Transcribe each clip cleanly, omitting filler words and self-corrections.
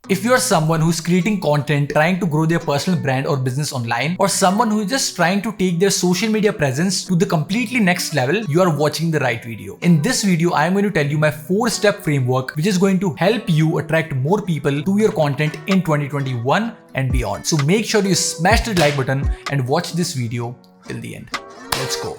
If you are someone who's creating content, trying to grow their personal brand or business online, or someone who is just trying to take their social media presence to the completely next level, you are watching the right video. In this video, I am going to tell you my 4-step framework, which is going to help you attract more people to your content in 2021 and beyond. So make sure you smash the like button and watch this video till the end. Let's go.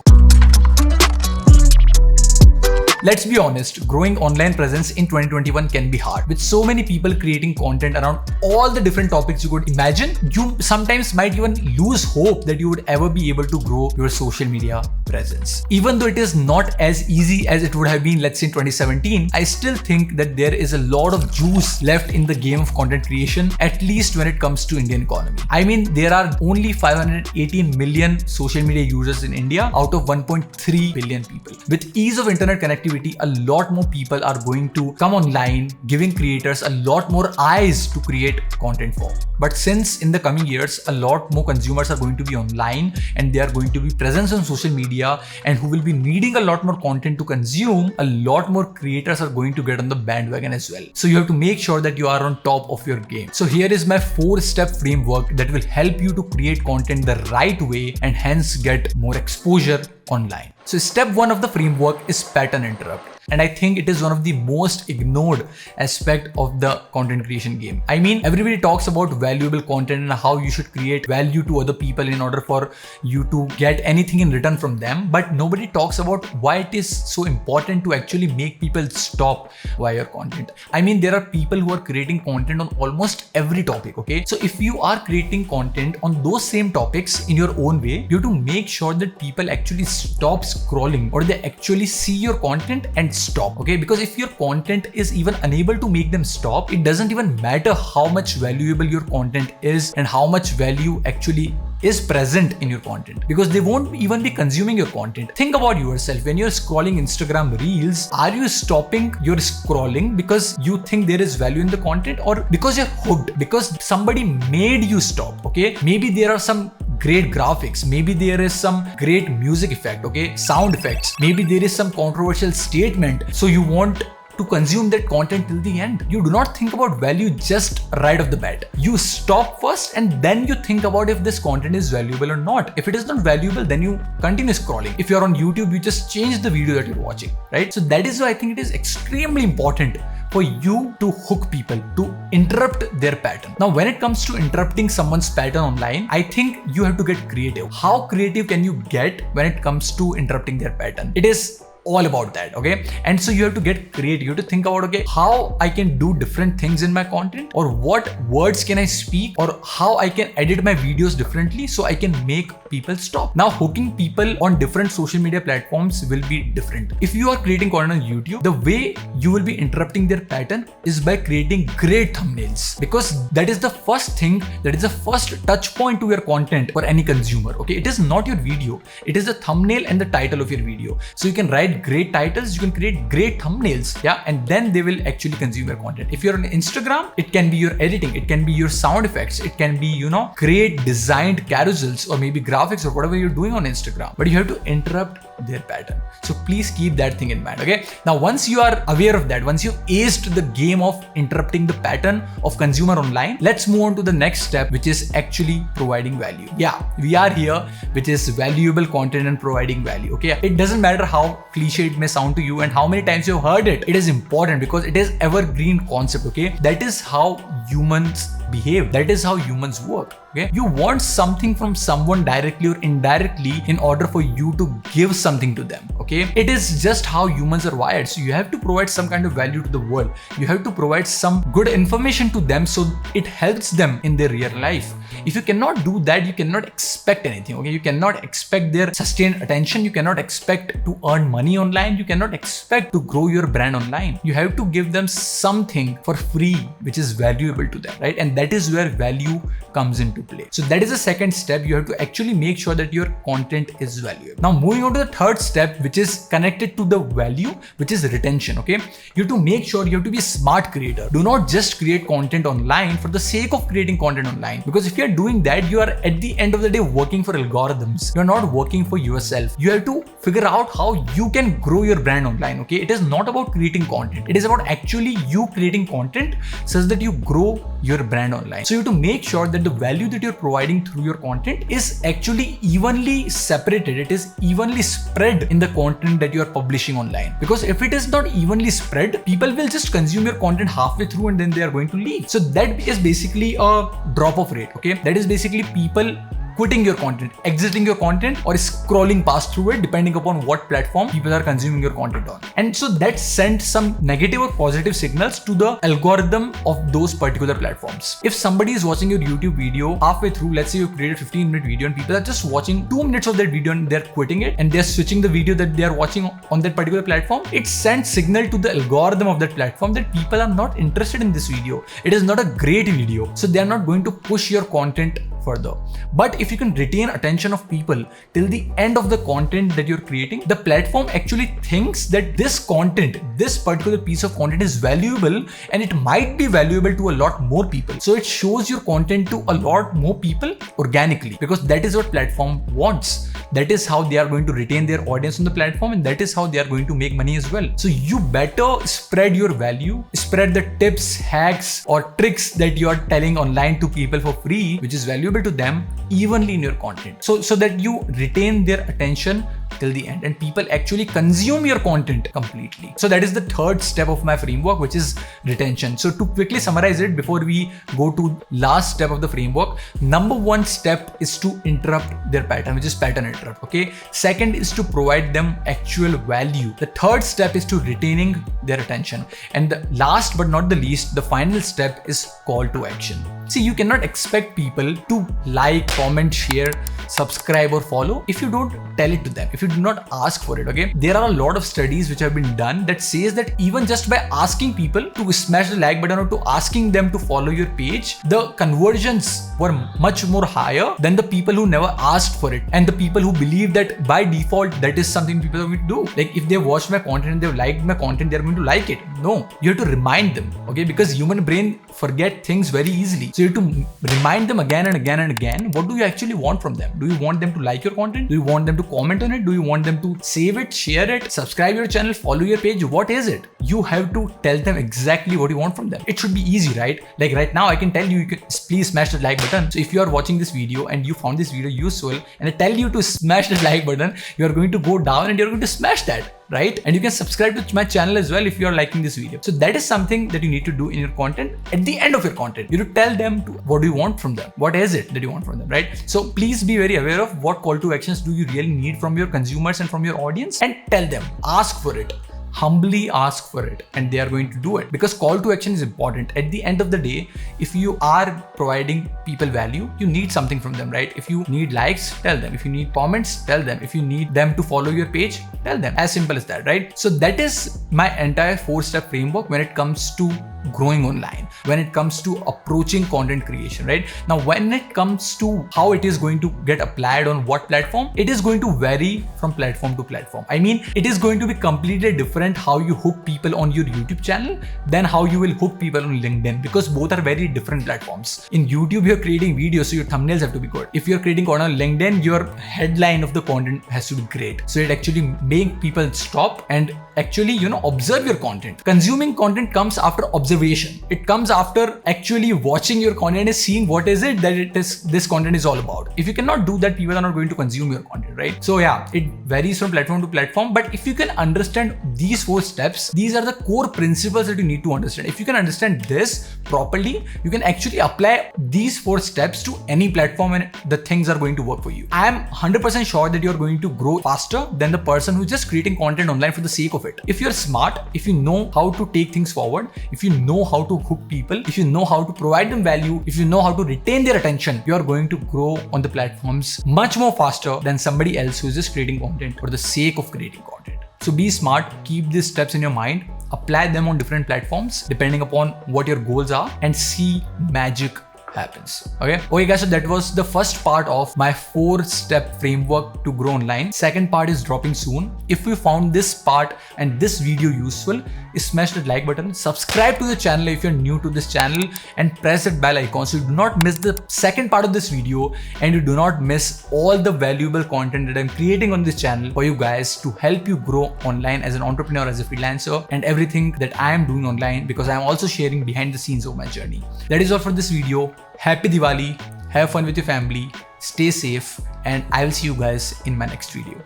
Let's be honest, growing online presence in 2021 can be hard. With so many people creating content around all the different topics you could imagine, you sometimes might even lose hope that you would ever be able to grow your social media presence. Even though it is not as easy as it would have been, let's say in 2017, I still think that there is a lot of juice left in the game of content creation, at least when it comes to Indian economy. I mean, there are only 518 million social media users in India out of 1.3 billion people. With ease of internet connectivity, a lot more people are going to come online, giving creators a lot more eyes to create content for. But since in the coming years, a lot more consumers are going to be online and they are going to be present on social media and who will be needing a lot more content to consume, a lot more creators are going to get on the bandwagon as well. So you have to make sure that you are on top of your game. So here is my 4-step framework that will help you to create content the right way and hence get more exposure online. So step 1 of the framework is pattern interrupt. And I think it is one of the most ignored aspect of the content creation game. I mean, everybody talks about valuable content and how you should create value to other people in order for you to get anything in return from them. But nobody talks about why it is so important to actually make people stop via your content. I mean, there are people who are creating content on almost every topic, okay? So if you are creating content on those same topics in your own way, you have to make sure that people actually stop scrolling or they actually see your content and stop, okay? Because if your content is even unable to make them stop, it doesn't even matter how much valuable your content is and how much value actually is present in your content, because they won't even be consuming your content. Think about yourself. When you're scrolling Instagram Reels, are you stopping your scrolling because you think there is value in the content, or because you're hooked, because somebody made you stop, okay? Maybe there are some great graphics, maybe there is some great music effect, okay, sound effects, maybe there is some controversial statement, so you want to consume that content till the end. You do not think about value just right off the bat. You stop first and then you think about if this content is valuable or not. If it is not valuable, then you continue scrolling. If you're on YouTube, you just change the video that you're watching, right? So that is why I think it is extremely important for you to hook people, to interrupt their pattern. Now, when it comes to interrupting someone's pattern online, I think you have to get creative. How creative can you get when it comes to interrupting their pattern? It is all about that, okay? And so you have to get creative. You have to think about, okay, how I can do different things in my content, or what words can I speak, or how I can edit my videos differently so I can make people stop. Now, hooking people on different social media platforms will be different. If you are creating content on YouTube, the way you will be interrupting their pattern is by creating great thumbnails, because that is the first thing, that is the first touch point to your content for any consumer, okay? It is not your video, it is the thumbnail and the title of your video. So you can write great titles, you can create great thumbnails, yeah, and then they will actually consume your content. If you're on Instagram, it can be your editing, it can be your sound effects, it can be, you know, great designed carousels or maybe graphics or whatever you're doing on Instagram, but you have to interrupt their pattern. So please keep that thing in mind, okay? Now, once you are aware of that, once you've aced the game of interrupting the pattern of consumer online, let's move on to the next step, which is actually providing value. Yeah, we are here, which is valuable content and providing value, okay? It doesn't matter how cliche it may sound to you and how many times you've heard it. It is important because it is evergreen concept, okay? That is how humans behave. That is how humans work. Okay, you want something from someone directly or indirectly in order for you to give something to them. Okay, it is just how humans are wired. So you have to provide some kind of value to the world. You have to provide some good information to them so it helps them in their real life. If you cannot do that, you cannot expect anything. Okay, you cannot expect their sustained attention. You cannot expect to earn money online. You cannot expect to grow your brand online. You have to give them something for free which is valuable to them, right? And that is where value comes into play. So that is the second step. You have to actually make sure that your content is valuable. Now moving on to the third step, which is connected to the value, which is retention. Okay, you have to make sure you have to be a smart creator. Do not just create content online for the sake of creating content online, because if you are doing that, you are at the end of the day working for algorithms. You are not working for yourself. You have to figure out how you can grow your brand online. Okay, it is not about creating content. It is about actually you creating content such that you grow your brand online. So you have to make sure that the value that you're providing through your content is actually evenly separated. It is evenly spread in the content that you are publishing online. Because if it is not evenly spread, people will just consume your content halfway through and then they are going to leave. So that is basically a drop-off rate. Okay, that is basically people quitting your content, exiting your content, or scrolling past through it, depending upon what platform people are consuming your content on. And so that sends some negative or positive signals to the algorithm of those particular platforms. If somebody is watching your YouTube video halfway through, let's say you created a 15-minute video and people are just watching 2 minutes of that video and they're quitting it and they're switching the video that they are watching on that particular platform, it sends signal to the algorithm of that platform that people are not interested in this video. It is not a great video. So they are not going to push your content further. But if you can retain attention of people till the end of the content that you're creating, the platform actually thinks that this content, this particular piece of content is valuable and it might be valuable to a lot more people. So it shows your content to a lot more people organically, because that is what platform wants. That is how they are going to retain their audience on the platform, and that is how they are going to make money as well. So you better spread your value, spread the tips, hacks or tricks that you are telling online to people for free, which is valuable to them, evenly in your content. So that you retain their attention till the end and people actually consume your content completely. So that is the third step of my framework, which is retention. So to quickly summarize it before we go to last step of the framework, number one step is to interrupt their pattern, which is pattern interrupt. Okay. Second is to provide them actual value. The third step is to retaining their attention. And the last but not the least, the final step is call to action. See, you cannot expect people to like, comment, share, subscribe or follow if you don't tell it to them, if you do not ask for it. Okay, there are a lot of studies which have been done that says that even just by asking people to smash the like button or to asking them to follow your page, the conversions were much more higher than the people who never asked for it and the people who believe that by default that is something people are going to do. Like if they watch my content and they've liked my content, they're going to like it. No, you have to remind them. Okay, because human brain forget things very easily. So you have to remind them again and again and again. What do you actually want from them? Do you want them to like your content? Do you want them to comment on it? Do you want them to save it, share it, subscribe your channel, follow your page? What is it? You have to tell them exactly what you want from them. It should be easy, right? Like right now, I can tell you, please smash the like button. So if you are watching this video and you found this video useful and I tell you to smash the like button, you are going to go down and you're going to smash that. Right? And you can subscribe to my channel as well if you are liking this video. So that is something that you need to do in your content. At the end of your content, you need to tell them what do you want from them? What is it that you want from them, right? So please be very aware of what call to actions do you really need from your consumers and from your audience, and tell them, ask for it. Humbly ask for it and they are going to do it, because call to action is important. At the end of the day, if you are providing people value, you need something from them, right? If you need likes, tell them. If you need comments, tell them. If you need them to follow your page, tell them. As simple as that, right? So that is my entire 4-step framework when it comes to growing online, when it comes to approaching content creation, right? Now, when it comes to how it is going to get applied on what platform, it is going to vary from platform to platform. I mean, it is going to be completely different how you hook people on your YouTube channel than how you will hook people on LinkedIn, because both are very different platforms. In YouTube, you're creating videos, so your thumbnails have to be good. If you're creating content on LinkedIn, your headline of the content has to be great. So it actually make people stop and actually, observe your content. Consuming content comes after observation. It comes after actually watching your content and seeing what is it that this content is all about. If you cannot do that, people are not going to consume your content, right? So yeah, it varies from platform to platform, but if you can understand these 4 steps, these are the core principles that you need to understand. If you can understand this properly, you can actually apply these 4 steps to any platform and the things are going to work for you. I am 100% sure that you're going to grow faster than the person who's just creating content online for the sake of it. If you're smart, if you know how to take things forward, if you know how to hook people, if you know how to provide them value, if you know how to retain their attention, you are going to grow on the platforms much more faster than somebody else who's just creating content for the sake of creating content. So be smart, keep these steps in your mind, apply them on different platforms depending upon what your goals are, and see magic happens. Okay guys, so that was the first part of my 4-step framework to grow online. Second part is dropping soon. If you found this part and this video useful, smash that like button, subscribe to the channel if you're new to this channel, and press that bell icon so you do not miss the second part of this video and you do not miss all the valuable content that I'm creating on this channel for you guys to help you grow online as an entrepreneur, as a freelancer, and everything that I am doing online, because I'm also sharing behind the scenes of my journey. That is all for this video. Happy Diwali, have fun with your family, stay safe, and I will see you guys in my next video.